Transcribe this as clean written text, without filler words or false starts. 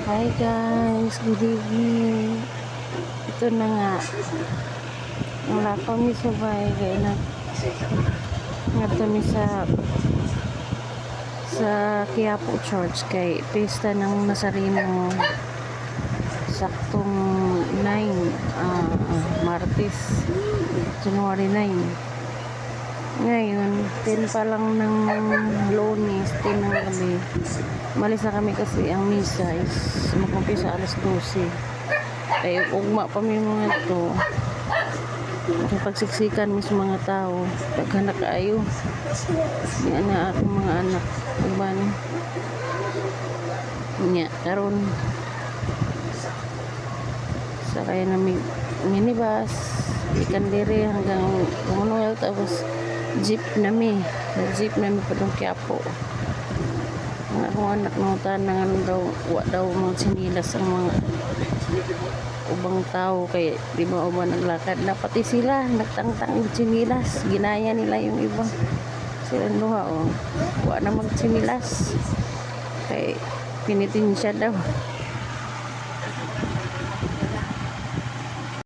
Hi guys, good evening. Ito na nga. Wala kami sabay kaya nga kami sa Quiapo Church kay pista ng Nazareno saktong 9 Martes January 9. Ngayon 10 pa lang ng Lunes 10 ng gabi. Malis na kami kasi ang misa is mag-umpisa alas 12. Kaya ugma pa may mga ito pagsiksikan mo sa mga tao paghanak ayo yan na akong mga anak uban nya karon sa kaya namin minibus ikan dire hanggang Manuel tapos jeep nami padong Quiapo ang akong anak ng tanang daw daw mga sinilas ang mga ubang tao kay di ba uban naglakad na pati sila nagtangtang ng sinilas ginaya nila yung iba sila duha wa na magsinilas kay pinitin siya daw